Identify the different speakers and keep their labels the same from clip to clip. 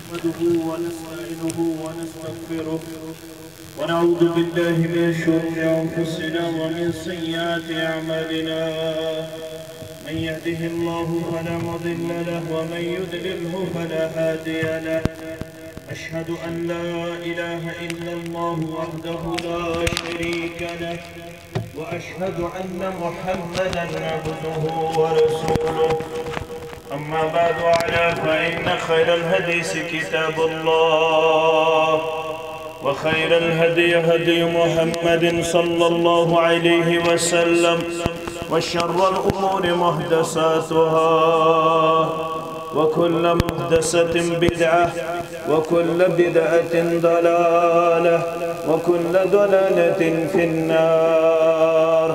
Speaker 1: نحمده ونستعينه ونستغفره ونعوذ بالله من شرور أنفسنا ومن سيئات أعمالنا. من يهده الله فلا مضل له ومن يضلله فلا هادي له. أشهد أن لا إله إلا الله وحده لا شريك له وأشهد أن محمدا عبده ورسوله. أما بعد فإن خير الحديث كتاب الله وخير الهدي هدي محمد صلى الله عليه وسلم وشر الأمور محدثاتها وكل محدثة بدعة وكل بدعة ضلالة وكل ضلالة في النار.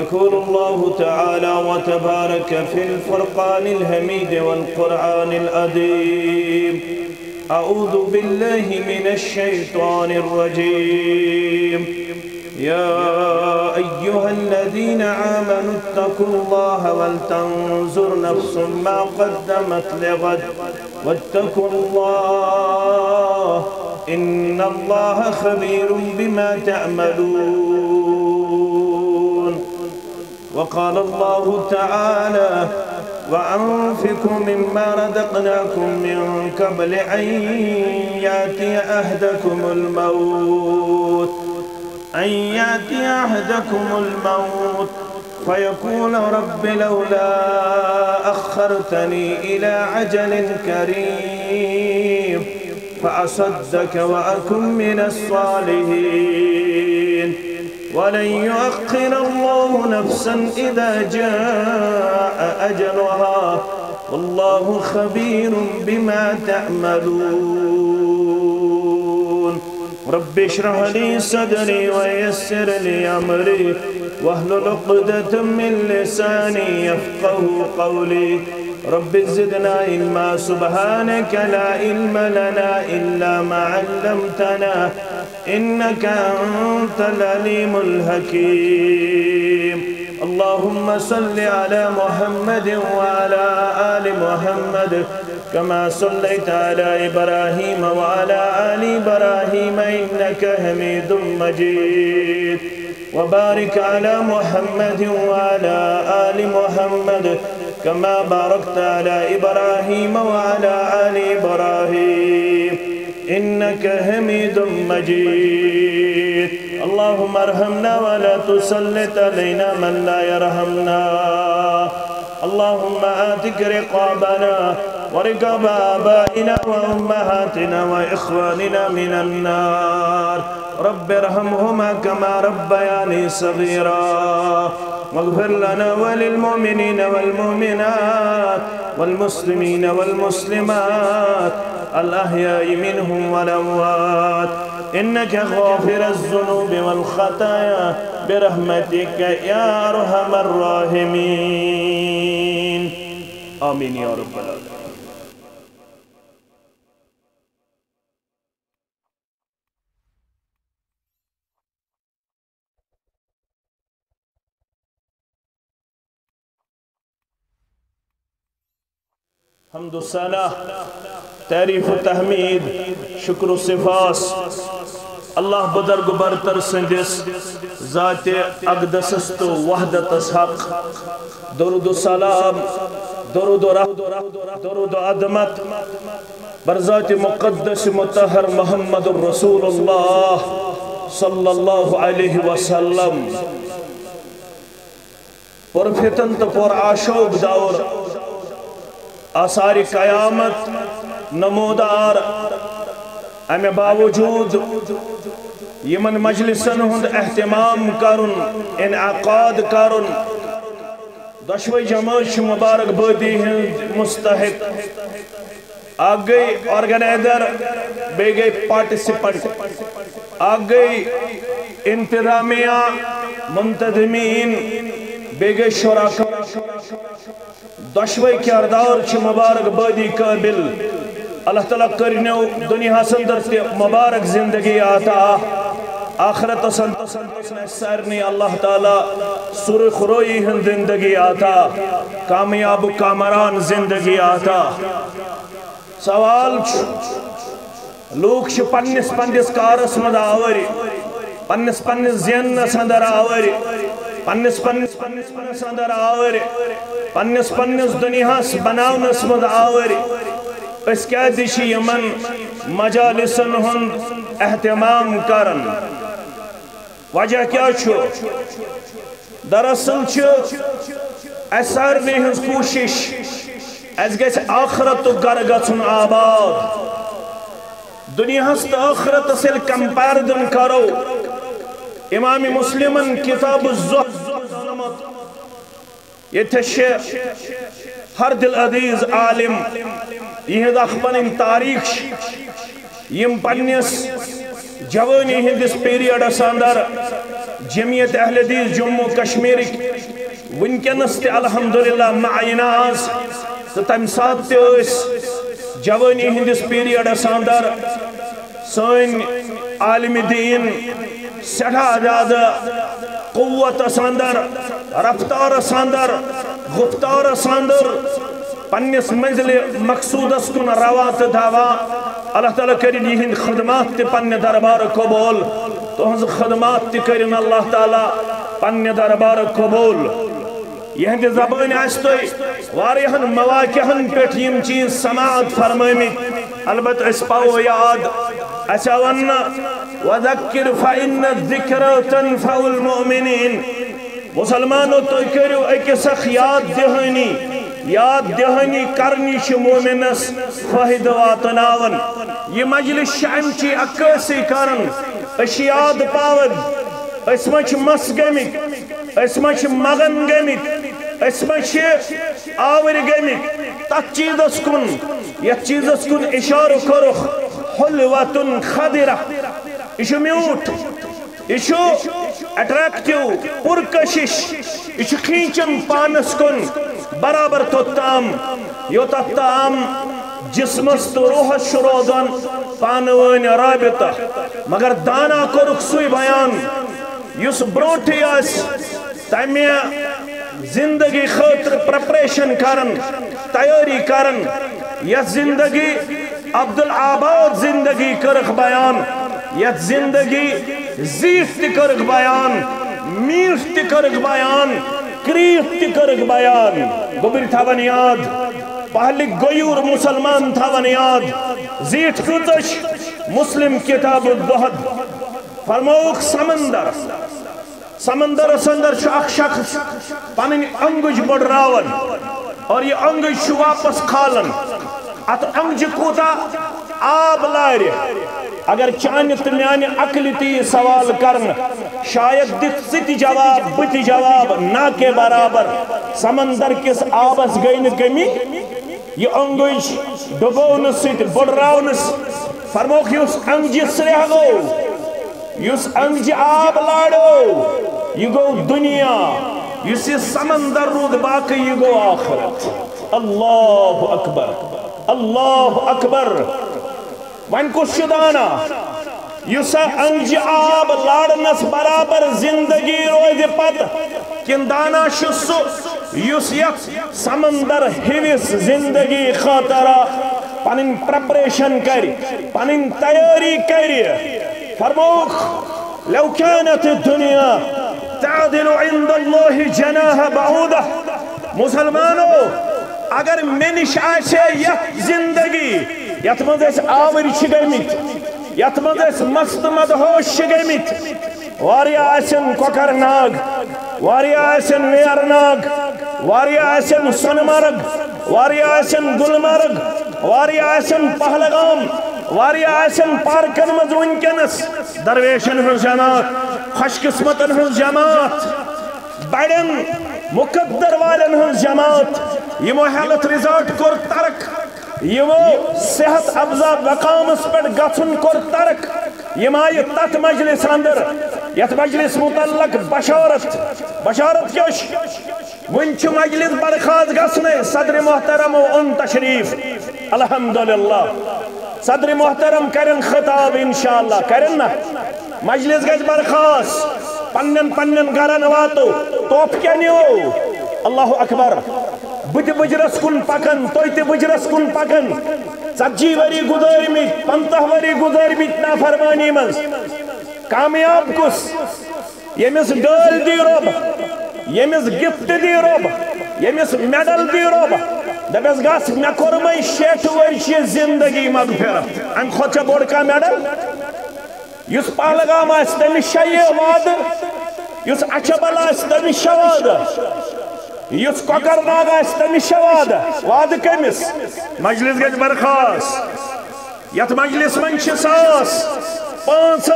Speaker 1: يقول الله تعالى وتبارك في الفرقان الحميد والقرآن العظيم: أعوذ بالله من الشيطان الرجيم. يا أيها الذين آمنوا اتقوا الله ولتنظر نفس ما قدمت لغد واتقوا الله إن الله خبير بما تعملون. وقال الله تعالى: وأنفقوا مما رزقناكم من قبل أن يأتي أحدكم الموت فيقول رب لولا أخرتني إلى عجل كريم فأصدق وأكن من الصالحين ولن يؤخر الله نفسا إذا جاء أجلها والله خبير بما تعملون. رب اشرح لي صدري ويسر لي أمري واحلل عقدة من لساني يفقه قولي. رب زدنا علما سبحانك لا علم لنا إلا ما علمتنا إنك أنت العليم الحكيم. اللهم صل على محمد وعلى آل محمد كما صليت على إبراهيم وعلى آل إبراهيم إنك حميد مجيد. وبارك على محمد وعلى آل محمد كما باركت على إبراهيم وعلى آل إبراهيم إنك حميد مجيد. اللهم ارحمنا ولا تسلط علينا من لا يرحمنا. اللهم آتك رقابنا ورقاب آبائنا وأمهاتنا وإخواننا من النار. رب ارحمهما كما ربياني صغيرا واغفر لنا وللمؤمنين والمؤمنات والمسلمين والمسلمات الأحياء منهم والأموات إنك غافر الذنوب والخطايا برحمتك يا أرحم الراحمين. آمين يا رب العالمين. حمد الصلاة تعریف و تحمید شکر و صفاس اللہ بدرگ برتر سندس ذات اقدس تو وحدت حق درود و سلام درود و درود و عظمت بر ذات مقدس مطہر محمد رسول اللہ صلی اللہ علیہ وسلم. پر فتن تو پر آشوب دور آثار قیامت نمودار امی باوجود یمن مجلسن ہند اہتمام کرن انعقاد کرن دشوئی جماعت مبارک بادی ہند مستحق آگ گئی آرگنائزر بے گئی پارٹیسپنٹ آگ گئی انتظامیہ منتظمین بے گئی شراکہ دشوئی کردار چھ مبارک بادی قابل. اللہ تعالیٰ کرنیو دنیا سندر تے مبارک زندگی آتا آخرت سنت سارنی اللہ تعالیٰ سرخ روئی ہن زندگی آتا کامیاب کامران زندگی آتا سوال لوگ پنس پنس کارس مز آوری پنس پنس زینس اندر آوری پنس پنس پنس اندر آوری پنس پنس دنیاس بناونس مز آوری اس کیا دیشی یمن مجالسن ہند اہتمام کرن وجہ کیا چھو دراصل چھو ایسار نے ہنس کوشش ایس گیس آخرت تو گر گھن آباد دنیا ہست آخرت سل کمپیردن کرو امام مسلمن کتاب الزہد یہ تشے ہر دل عزیز عالم یہ اخبن تاریخ یم پنیس جوانی ہندس پیریڈ اساندر جمعیت اہل حدیث جموں کشمیر ونکنس تے الحمدللہ معیناز تو تم ساتھ تے اس جوانی ہندس پیریڈ اساندر سن عالم دین سٹھا زیادہ قوت اساندر رفتار اساندر گفتار اساندر پنس منزل مقصود کن روات دعوا اللہ تعالیٰ کرن یہ خدمات تے پنہ دربار قبول تو ہنز خدمات تے کرن اللہ تعالیٰ پنہ دربار قبول یہ زبان آستوئی واریہن مواقعہن پیٹھ یم چیز سماعت فرمائمی البت اس پاو یاد اچھا ونہ وَذَكِّرْ فَإِنَّ الذِّكْرَ تَنْفَعُ الْمُؤْمِنِينَ مسلمانوں تو کرو ایک سخ یاد دہانی کرنی چھ مومنس فہد واتناون یہ مجلس شام چی اکسی کرن اش یاد پاود اس مچ مس گمت اس مچ مغن گمت اس مچ آور گمت تک چیزس کن یہ چیزس کن اشارہ کرخ حلوتن خدرہ یہ میوٹ یہ اٹریکٹیو پرکشش یہ کھینچن پانس کن برابر تو تام یوتا تام جسمس تو روح شروعن پانوین رابطہ مگر دانا کرک سوی بیان یس بروٹی آس تیمی زندگی خاطر پریپریشن کرن تیاری کرن یہ زندگی عبدالعباد زندگی کرک بیان یہ زندگی زیف تی کرک بیان میف تی کرک بیان کریف تی کرک بیان گبر تھاون یاد پہلی گیور مسلمان تھاون یاد زیٹ کتش مسلم کتاب الزہد فرموک سمندر سندر اخ شخص پنن انگج بڑراون اور یہ انگج واپس کھالن ات انگج کوتا آب لارے اگر چانت میانی عقل تی سوال کرن شاید دت ستی جواب بتی جواب نہ کے برابر سمندر کس آبس گئین کمی یہ انگج ڈبونس سیت بڑراونس فرموک یس انگج سرح گو یس انگج آب لاڑو یہ گو دنیا یس سمندر رود باقی یہ گو آخرت اللہ اکبر اللہ اکبر وان کو شدانا یسا انج آب لاڑنس برابر زندگی روید پت کن دانا شسو یس یک سمندر ہیوس زندگی خاطرہ پنن پریپریشن کری پنن تیاری کری فرموک لو كانت الدنيا تعدل عند الله جناح بعودہ مسلمانو اگر منش آشے یک زندگی یت مز آور گمت یت مز مست مدہوش گمت واریا آسن کوکر ناگ واریا آسن ویر ناگ واریا آسن سنمرگ واریا آسن گلمرگ واریا آسن پہلگام واریا آسن پارکن مز ونکنس درویشن ہن جماعت خوش قسمتن ہن جماعت بڑن مقدر والن ہن جماعت یمو ہیلتھ ریزارٹ کور ترک یمو صحت افزا مقامس پر گھن کور ترک یم آئی تت مجلس اندر یت مجلس متعلق بشارت کیش ونچ مجلس برخاست گھنے صدر محترم ان تشریف الحمدللہ صدر محترم کرن خطاب انشاءاللہ کرن نا مجلس گھس برخاست پنن گرن واتو توپ کیا نیو اللہ اکبر بت بجرس کن پکن توی بجرس کن پکن 40 وری گزارمت 50 وری گزارمت نافرمانی مز کامیاب کس یمس ڈال دی رب یمس گفٹ دی رب یمس میڈل دی رب دپس گس مے کورمے 60 ورشی زندگی مغفرت ام کھوت بوڑ کا میڈل یس پہلگام آس تمس شیع واد یس اچھبل آس تمس شواد یس ککر ناگ آس تمس شواد واد کمس مجلس گژھِ برخاست یت مجلس من 100 500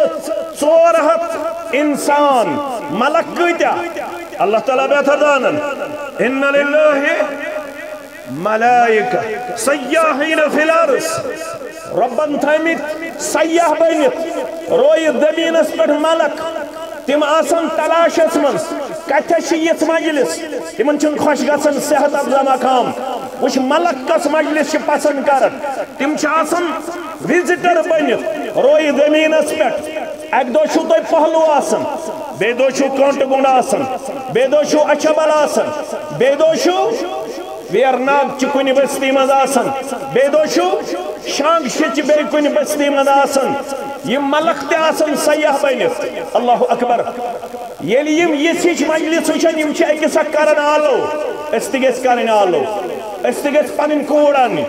Speaker 1: 400 انسان ملک کتیا اللہ تعالیٰ بہتر دانن ان للہ ملائکہ سیاحین فی الارض ربن تھامت سیاح بنت روی زمینس پر ملک تم آسن تلاشس من کتھے یت مجلس تمن چھ خوش گژھان صحت افزا مقام وچ ملک کس مجلس پسند کرن تم آسن وزٹر بنت روی زمینس پہ ایک دو چھو تھی پہلو آسن بے دو چھو کونٹ گنڈ آسن بے دو چھو اچھبل آسن بے دو چھو ویرناگ چکنی بستی مز آسن بے دو چھو شانگ شچ بے کنی بستی مز آسن یہ ملک تے آسن سیاح بینت اللہ اکبر یم یسیچ مجلس وچن یم چھ اکس کرن آلو استگیس کرن آلو استگیس پنن کوڑ آنن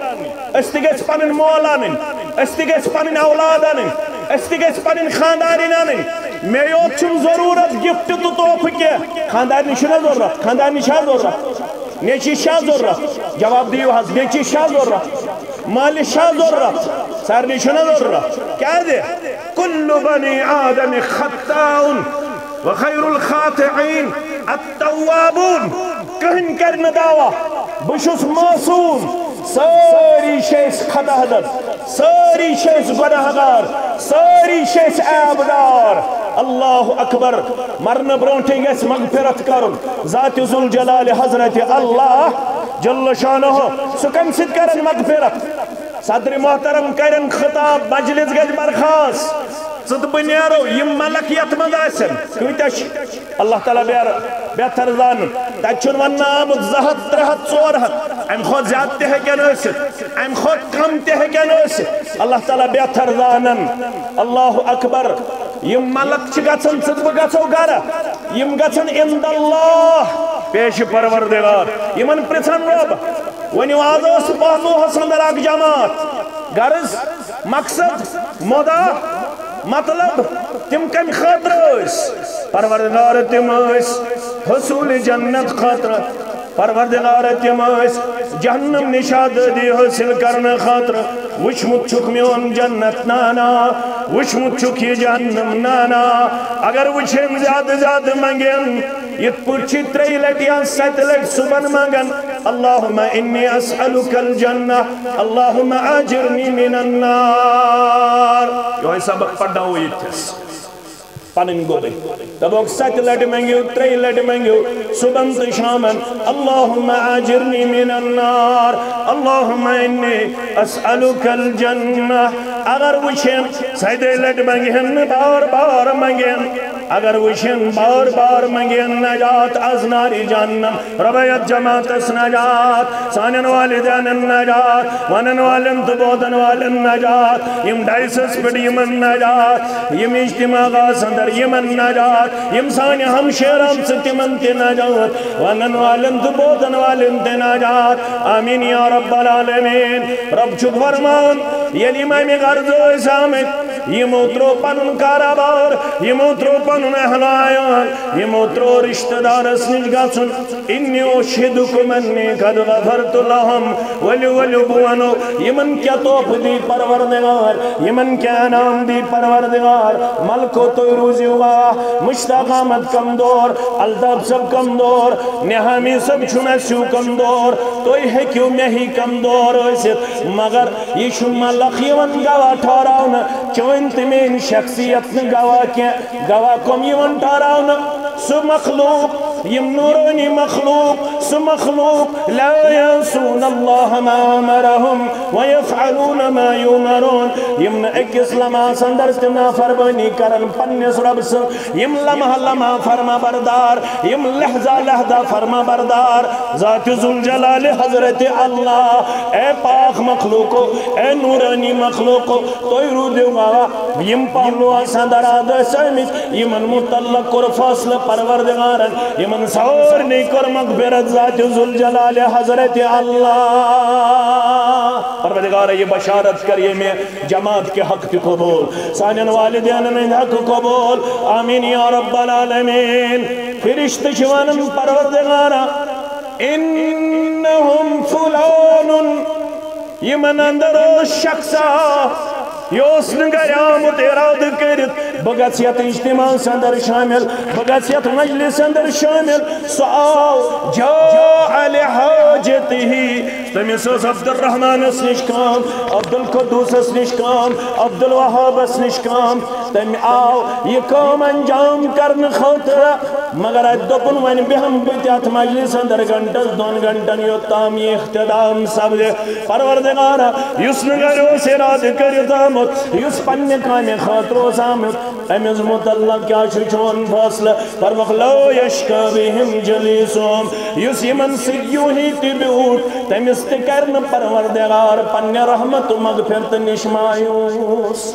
Speaker 1: استگیس پنن مول آنن استگیس پنن اولاد آنن استگیس پنن خاندارین آنن میں یوت چھم ضرورت گفٹ تو توف کے خاندارین چھنا ضرورت خاندارین چھا ضرورت نیچی شاہ ضرورت جواب دیو حض نیچی شاہ ضرورت مالی شاہ ضرورت سارنی چھنا ضرورت کیا دے کل بنی آدم خطاؤن وخیر الخاطعین التوابون کہن کرن دعویٰ بشس معصوم ساری شیس خطا حدد ساری شیس گناہگار ساری شیس عیبدار اللہ اکبر مرن برونٹیں گیس مغفرت کرن ذات ذوالجلال حضرت اللہ جل شانہ سکن ست کرن مغفرت صدر محترم کرن خطاب مجلس گج برخاست صد بنیارو یم ملک یتمند آسن کیتش اللہ تعالیٰ بہتر زان تچن ون آمد 200 300 400 ام خود زیادہ ہے کیا نوست ام خود کم ہے کیا نوست اللہ تعالیٰ بہتر زانن اللہ اکبر یم ملک چھ گژھن صد گژھو گرہ یم گژھن عند اللہ پیش پروردگار یمن پرژھن رب ونیو آز اس بہتو حسندر اک جماعت غرض مقصد مدہ مطلب تم کم خاطر اس پروردگار تم اس حصول جنت خاطر پروردگار تم اس جہنم نشاد دی حاصل کرنا خاطر وچمت چھک میون جنت نانا وچمت چھک یہ جہنم نانا اگر وچھیں زیادہ منگن یہ پرچی 3 لٹ یا 7 لٹ سبن منگن اللہم انی اسألک الجنہ اللہم آجرنی من النار یہ سبق پڑھنا ہوئی تھس پنن گوبے تبوک 7 لٹ منگیو 3 لٹ منگیو صبح تو شامن اللہم آجرنی من النار اللہم انی اسألک الجنہ اگر وشن 7 لٹ منگین بار بار منگین اگر وشن بار بار منگین نجات از ناری جہنم ربیت جماعت اس نجات سانن والدین نجات ونن والن تبودن والن نجات یم ڈائسس پڑ یمن نجات یم اجتماع غاسندر یمن نجات یم سانی ہم شیرم ستمن تی نجات ونن والن تبودن والن تی نجات آمین یا رب العالمین رب چک فرمان یلی میں غرض و اسامت یمو ترو پنن کارابار یمو ترو پنن احلائیان یمو ترو رشتہ دار اسنج گاسن انی اشہدکم انی قد غفرت لهم ولی بوانو یمن کیا توپ دی پروردگار یمن کیا نام دی پروردگار ملکو توی روزی ہوا مشتاق آمد کم دور الدب سب کم دور نحامی سب چھنسیو کم دور توی ہے کیوں میں ہی کم دور ہوئیست مگر یہ شما لقیون گوا ٹھاراؤنا چوین تمین شخصیت گوا کیا گوا کم یون ٹھاراؤنا سو مخلوق یم نورونی مخلوق سو مخلوق لا ينسون اللہ ما امرهم وَيَفْعَلُونَ مَا يُؤْمَرُونَ یم اکس لمحہ اندر تنا فرمانی کرن پنس رب سے یم لمحہ لمحہ فرما بردار یم لحظہ لحظہ فرما بردار ذات ذوالجلال حضرت اللہ اے پاک مخلوقو اے نورانی مخلوقو توی رو دیوگا یم پہلو آسان دراد سمیت یمن متعلق کر فاصل پروردگارن یمن سور نہیں کر مغفرت ذات ذوالجلال حضرت اللہ پروردگار یہ بشارت کریے میں جماعت کے حق کی قبول سانین والدین میں حق قبول آمین یا رب العالمین فرشت شوانم پروردگارا انہم فلان یمن اندر شخصا یوس نگر آمد اراد کرت بگسیت اجتماع اندر شامل بگسیت مجلس اندر شامل سآو جاء لحاجته تمیس عبد الرحمن اسنش کام عبد القدوس اسنش کام عبد الوهاب اسنش کام تم آو یہ کام انجام کرن خاطر مگر ادپن ون بہم بتیات مجلس اندر گھنٹس دون گھنٹن یوتام یہ اختدام سب پروردگارا یس نگر اس اراد کرت آمد یس پنی کامی خاطر آمد امیز متعلق کیا چون فاصل فرمخ لو یشکا بهم جلیسوم یس یمن سیوہی تبیوٹ تمیز کرن پروردگار پنی رحمت و مغفرت نش مایوس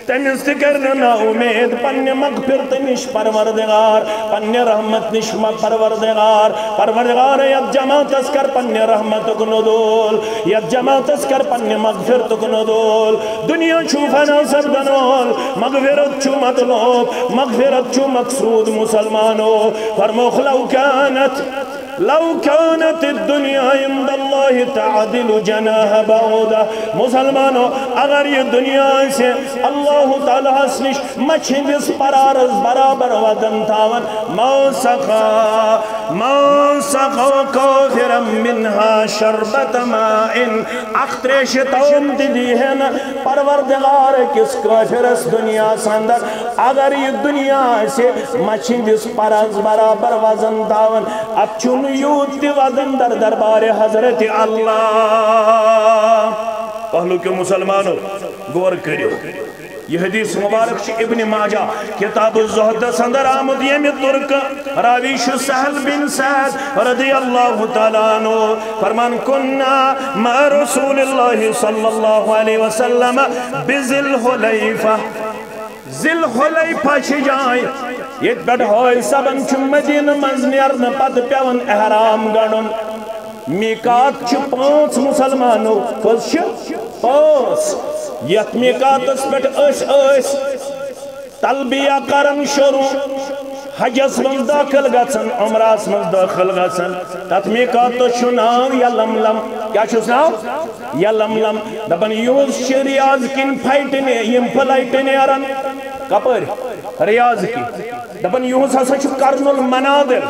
Speaker 1: تمیز کرن نا امید پنی مغفرت نش پروردگار پنی رحمت نش پروردگار پروردگار ید جماعت اس کر پنی رحمت کو ندول ید جماعت اس کر پنی مغفرت کو ندول دنیا چوفنا سردنول مغفرت چو مطلوب مغفرت چو مقصود مسلمانو فرموخ لو كانت الدنيا عند الله تعدل جناح بعوضة مسلمانو اگر یہ دنیا سے اللہ تعالیٰ حسنش مچھنس پرارز برابر ودن تاون ما سقا کافرا منها شربت ماء اختریش تاون دی ہے نا پروردگار کس کافر اس دنیا ساندر اگر یہ دنیا سے مچھنس پرارز برابر ودن تاون اب چون یوتی وزن در دربار حضرت اللہ پہلو کے مسلمانوں غور کریو یہ حدیث مبارک چھ ابن ماجہ کتاب الزہد سندر آمد یمی ترک راویش سہل بن سعد رضی اللہ تعالیٰ عنہ فرمان کننا ما رسول اللہ صلی اللہ علیہ وسلم بذل حلیفہ ذل حلیفہ چھ جائیں یہ بیٹ ہوئی سبن چھ مدین مزنیرن پت پیون احرام گڑن میقات چھ 5 مسلمانو کس چھ 5 یت میقات اس بیٹ اس تلبیہ کرن شروع حجس من داخل گسن عمراس من داخل گسن تت میقات چھ ناو یلملم کیا چھ ناو یلملم دبن یوز چھ ریاض کن پھائٹنے یم پلائٹنے ارن کپر ریاض کی دبن یوز ہسا چھ کرن المنادل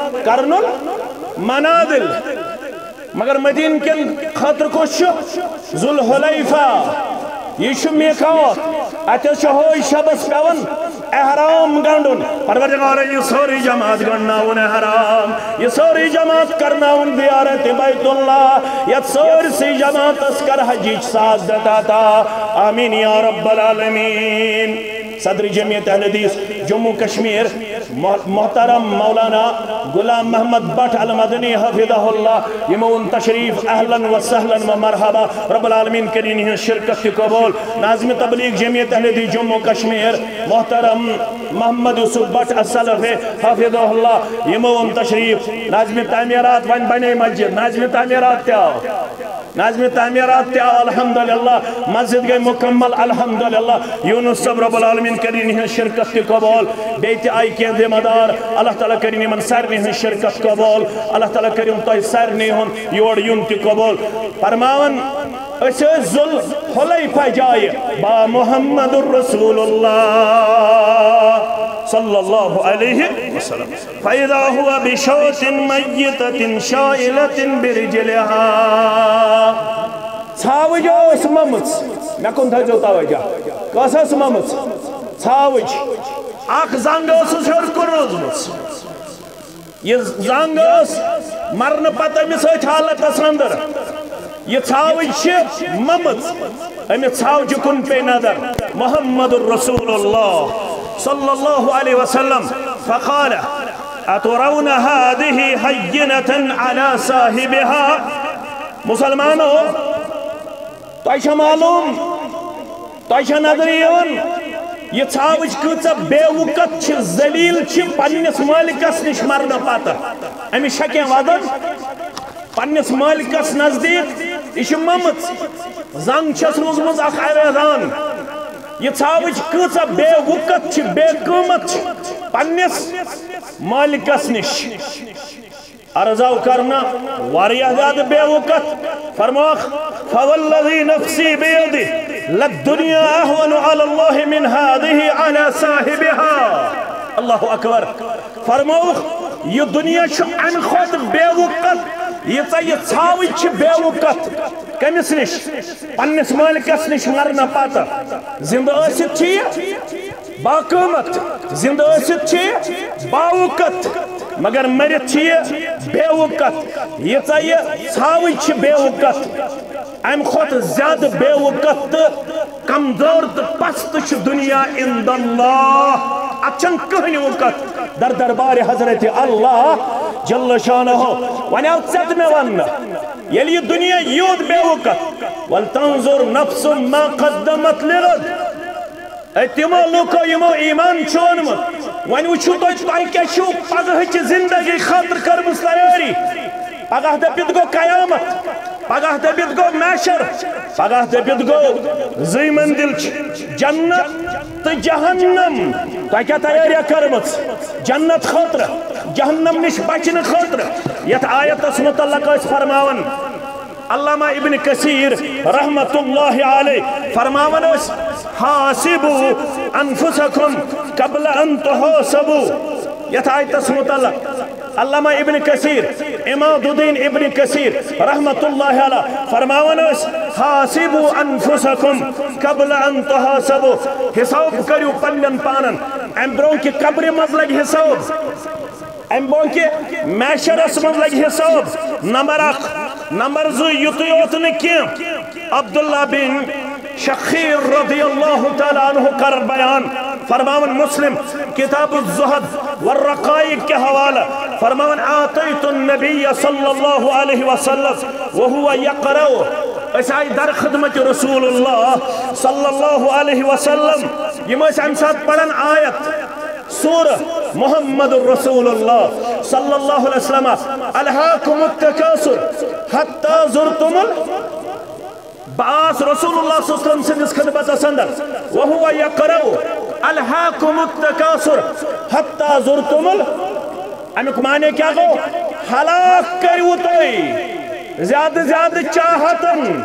Speaker 1: مگر مدین کن خاطر کو ذو الحلیفہ یہ چھ میقات اتس چھ ہوئی شبس پیون احرام گنڈن پروردگار یہ سوری جماعت گنڈناون احرام یہ سوری جماعت کرناون زیارت بیت اللہ یہ سوری سی جماعت اسکر حجیج ساتھ دتا آمین یا رب العالمین صدر جمعیت اہل حدیث جموں کشمیر محترم مولانا غلام محمد بٹ المدنی حفظہ اللہ یمون تشریف اہلا و سہلا و مرحبا رب العالمین کرینی شرکت کی قبول ناظم تبلیغ جمعیت اہل حدیث جموں کشمیر محترم محمد یوسف بٹ السلف حفظہ اللہ یمون تشریف ناظم تعمیرات ون بنے مسجد ناظم تعمیرات کیا ناظم تعمیرات کیا الحمدللہ مسجد گئی مکمل الحمدللہ یونس صبر رب العالمین کرینی شرکت کی قبول بیت آئی کے ذمہ دار اللہ تعالیٰ کرینی من سارنی شرکت قبول اللہ تعالیٰ کریم تو سارنی ہن یوڑ یون کی قبول فرماون اسے ذل حلیفہ جائے با محمد الرسول اللہ صلی اللہ علیہ وسلم فَإِذَا هُوَ بِشَوْتٍ مَيِّتَةٍ شَائِلَةٍ بِرِجِلِهَا ژھاوج اس ممس میں کن تھا جو توجہ کس اس ممس ژھاوج اخ زنگ اس ہر کو روزمس یہ زنگ اس مرن پتہ میں سچ حالت اس اندر یہ ثاوج ممت امی ثاوج کن پہ نظر محمد الرسول اللہ صلی اللہ علیہ وسلم فقال اترون هذه حينة على صاحبها مسلمانو تائشہ معلوم تائشہ نظریون یہ ثاوج کچھ بے وقت چھ ذلیل چھ پنیس مالکس نش مرنا پاتا امی شکیں وادن پنیس مالکس نزدیک یہ ممت زنگ چھس روزمز اخ ایران یہ ثاوج کچھ بے وقت چھ بے قیمت چھ پنیس مالکس نش ارزاو کرنا واریہ زیادہ بے وقت فرماخ فوالذی نفسی بیدی للدنیا احون علی اللہ من هذه على صاحبها اللہ اکبر فرماخ یہ دنیا چھو ان خود بے وقت یہ ثاوج چھ بے وقت کمس نش پنس مالکس نش مرنا پاتا زندہ ٲسِتھ چھ یہ باقیمت زندہ ٲسِتھ چھ یہ باوقت مگر مرت چھ یہ بے وقت یہ ثاوج چھ بے وقت ام خود زیادہ بے وقت کمزور تو پست چھ دنیا عند اللہ اچھن کہنی وقت در دربار حضرت اللہ جل شانہ ونیو ژت میں ون یل یہ دنیا یود بے وقت ولتنظر نفس ما قدمت لغد تمو لوکو یمو ایمان چونمت ون وچھو تۄہہِ کیٛاہ چھُو پگہٕچ زندگی خاطر کٔرمٕژ تیٲری پگہ دٔپِتھ گوٚو قیامت پگہ دٔپِتھ گوٚو میشر پگہ دٔپِتھ گوٚو زٕے منزل جنت تہٕ جہنم تۄہہِ کیٛاہ تیٲریہ کٔرمٕژ جنت خٲطرٕ جہنم نش بچنہٕ خٲطرٕ یتھ آیتس متعلق ٲسۍ فرماوان علامہ ابن کثیر رحمت اللہ علیہ فرماون ٲسۍ حاسبوا انفسکم قبل ان تحاسبوا یتھ آیتس متعلق علامہ ابن کثیر اماد الدین ابن کثیر رحمت اللہ علیہ فرماون ٲسۍ حاسبوا انفسکم قبل ان تحاسبوا حساب کریو پنن پانن ام برونٛہہ کہ قبرِ منٛز لگہِ حساب ام برونٛہہ کہ میشرس منٛز لگہِ حساب نمبر اکھ نمبر زٕ یُتُے یوت نہٕ کینٛہہ عبداللہ بن شخیر رضی اللہ تعالیٰ عنہ کر بیان فرماون مسلم کتاب الزہد والرقائق کے حوالہ فرماون آتیت النبی صلی اللہ علیہ وسلم وہو یقرأ اس آئی در خدمت رسول اللہ صلی اللہ علیہ وسلم یہ میں اس ساتھ پڑھن آیت سورہ محمد الرسول اللہ صلی اللہ علیہ وسلم الہاکم التکاثر حتی زرتم باس رسول اللہ صلی اللہ علیہ وسلم سندس خدمت سندر وہو یقرأ الہاکم التکاثر حتی زرتم امیک معنی کیا گو ہلاک کریو توئی زیادہ زیادہ چاہتن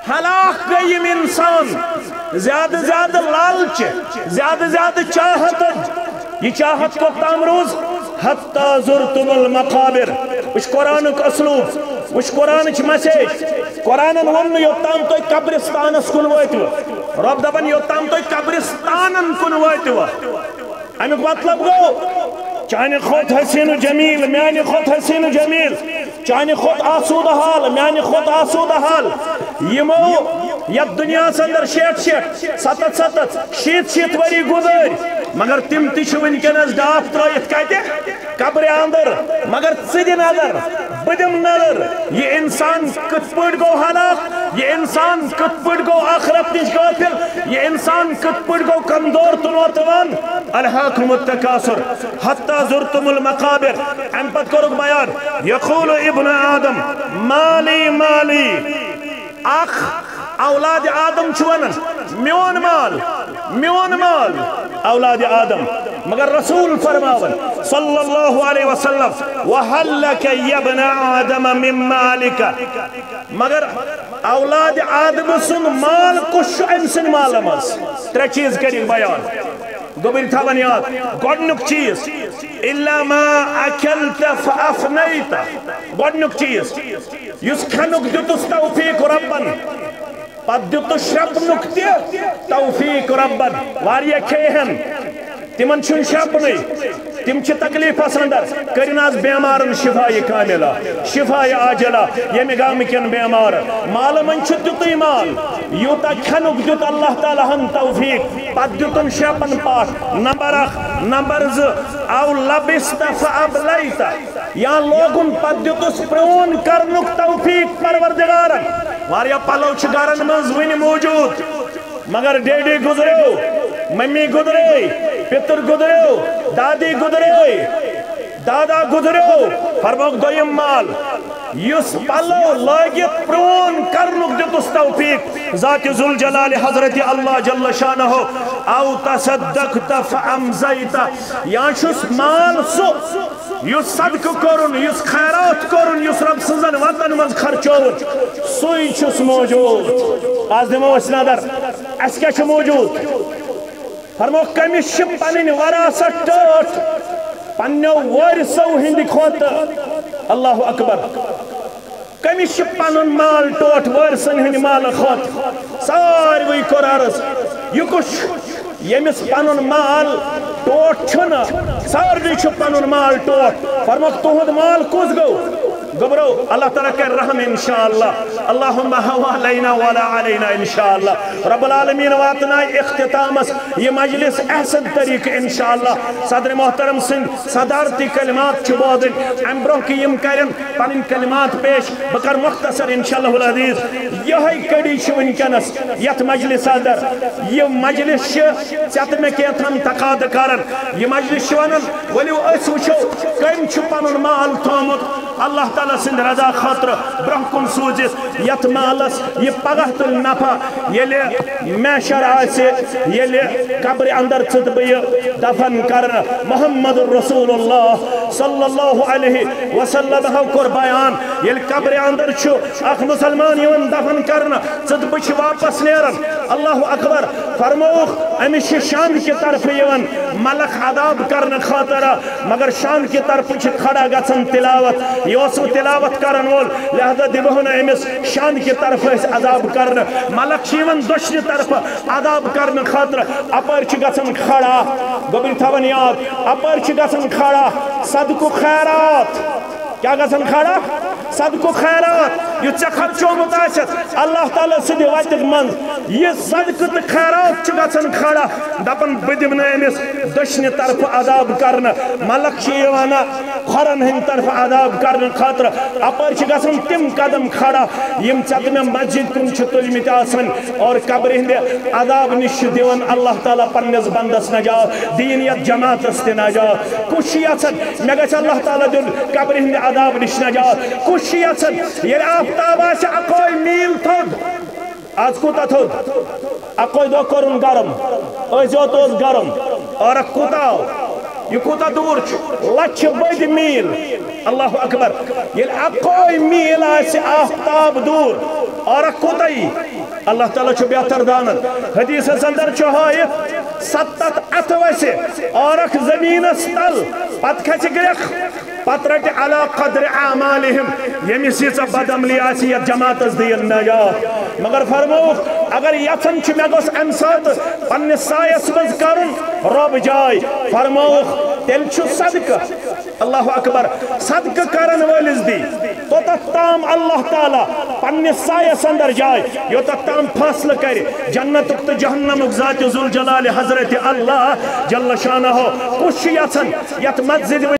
Speaker 1: ہلاک گئیم انسان زیادہ زیادہ لالچ زیادہ زیادہ چاہتن یہ چاہت کو تامروز حتی زرتم المقابر اس قرآن کا اسلوب اس قرآن کی مسیج قرآن ون یوتام تو قبرستانس کن واتو رب دبن یوتام تو قبرستانن کن واتو امیک مطلب گو چانہ خود حسین و جمیل میانی خود حسین و جمیل چانہ خود آسود حال میانی خود آسود حال یمو یت دنیا سندر شیٹ شیت وری گزر مگر تم تش ونکس ڈاک ترائت کتہ قبر اندر مگر ثد نظر بدم نظر یہ انسان کت پٹ گو ہلاک یہ انسان کت پٹ گو آخرت نش غافل یہ انسان کت پٹ گو کمزور تنوتوان الہاکم التکاثر حتی زرتم المقابر ام پت کرک بیان یقول ابن آدم مالی مالی اخ اولاد آدم چھوانن میون مال اولاد آدم مگر رسول فرماون صلی اللہ علیہ وسلم وَحَلَّكَ يَبْنَ آدَمَ مِن مَالِكَ مگر اولاد آدم سن مال کش انسن مالمز ترے چیز کری بیان گوبر تھاون یاد گوڑنک چیز إِلَّا مَا أَكَلْتَ فَأَفْنَيْتَ گوڑنک چیز یس کھنک دیتس توفیق ربن پت دیتس شرپنک تہ توفیق ربن واریہ کھیہن تمن چھن شرپنی تم چھ تکلیف اندر کرناز بیمارن شفا کاملہ شفا عاجلہ یم گام کن بیمار مال من چھ تیتی مال یوتا کھنک دیت اللہ تعالی ہم توفیق پت دیتن شیپن پاٹ نمبر 1 نمبر 2 او لبست فابلیت یا لوگن پت دیتس پرون کرنک توفیق پروردگارن واریا پلو چھ گرن مز ون موجود مگر ڈیڈی گزریو ممی گزرے پتر گزریو دادی گزرے دادا گزریو فرموک دویم مال یس پلو لاگت پرون کرنک دیتس توفیق ذات ذوالجلال حضرت اللہ جل شانہ او تصدقت فامزیت یا شس مال سو یس صدق کرن یس خیرات کرن یس رب سنزن وطن مز خرچون سوئی چس موجود آز دمو اس نظر اس کیا چھ موجود فرمو کمیش پنن وراثت ٹوٹ پنو ورثو ہند کھوت اللہ اکبر کمیش پنن مال ٹوٹ ورثن ہند مال کھوت ساروی کور عرض یہ کچھ یمس پنن مال ٹوٹ چھنا ساروی چھ پنن مال ٹوٹ فرموک تہد مال کس گو گبرو اللہ تعالیٰ کے رحم انشاءاللہ اللہم حوالینا ولا علینا انشاءاللہ رب العالمین واتنا اختتام یہ مجلس احسن طریق انشاءاللہ صدر محترم سنگھ صدارتی کلمات چبودن امبروں کی یم کرن پنن کلمات پیش بکر مختصر انشاءاللہ العزیز یہی کڑی شون کنس یت مجلس اندر یہ مجلس چت میں کیتھم تقاد کرن یہ مجلس شونن ولیو اس وچو کم چھپن مال تھومت اللہ تعالیٰ سند رضا خاطر برہکن سوزت یت مالس یہ پگہ تل نفع یلی میشر آسے یلی قبر اندر چت بی دفن کرنا محمد رسول اللہ صلی اللہ علیہ وسلم کور بیان یلی قبر اندر چھو اخ مسلمان یون دفن کرنا چت بچ واپس نیرن اللہ اکبر فرموخ امیش شان کی طرف یون ملک عذاب کرنا خاطر مگر شان کی طرف چھ کھڑا گژھن تلاوت یہ تلاوت کرن وول لہذا دبہن امس شان کی طرف عذاب کرن ملک شیون دشن طرف عذاب کرن خاطر اپر چھ گژھن کھڑا گوبر تھاون یاد اپر چھ گژھن کھڑا صدق و خیرات کیا گژھن کھڑا صدق و خیرات یہ ژے خرچومت آسیت اللہ تعالیٰ سٕنٛدِ وتہِ منٛز یہ صدقہ تو خیرات چھ گژھن کھڑا دپن بہٕ دِمہٕ نہٕ أمِس دٔچھنہِ طرفہٕ عذاب کرنہٕ ملک چھِ یہِ ونان کھۄرن ہٕنٛدِ طرفہٕ عذاب کرنہٕ خٲطرٕ اپٲرۍ چھِ گژھن تِم قدم کھڑا یِم ژےٚ مےٚ مسجد کُن چھِ تُلمٕتۍ آسان اور قبرِ ہٕنٛدِ عذاب نِش چھِ دِوان اللہ تعالیٰ پننِس بندس نجات دین یتھ جماعتس تہِ نجات کُس چھُ یژھان مےٚ گژھِ اللہ تعالیٰ دیُن قبرِ ہٕنٛدِ عذاب نِش نجات کُس چھُ یژھان ییٚلہِ آفتاب آسہِ اکوے میٖل تھوٚد آز کوٗتاہ تھوٚد اکوے دۄہ کوٚرُن گرم أزۍ یوت اوس گرم اور کوٗتاہ آو یہ کوٗتاہ دوٗر چھُ لچھِ بٔدۍ میٖل اللہ اکبر ییٚلہِ اکوے میٖل آسہِ آفتاب دوٗر اور کوٗتاہ یی اللہ تعالیٰ چھُ بہتر دانن حدیثس اندر چھُ ہٲیِتھ 7 اتھ وسہِ اور زمینس تل پتہٕ کھسہِ گرٛکھ پتہٕ رٹہِ علا قدر اعمالہم ییٚمِس ییٖژاہ بدعملی آسہِ یتھ جماعتس دِیِن نجات مگر فرمووُکھ اگر یژھان چھُ مےٚ گوٚژھ امہِ ساتہٕ پننِس سایس منٛز کرُن رۄب جاے فرمووُکھ تیٚلہِ چھُ صدقہٕ اللہ اکبر صدقہٕ کرن وٲلِس دی توٚتتھ تام اللہ تعالیٰ پننِس سایس اندر جاے یوٚتتھ تام فٲصلہٕ کرِ جنتُک تہٕ جہنمُک ذات ذوالجلال حضرت اللہ جل شانہ کُس چھُ یژھان یتھ مسجد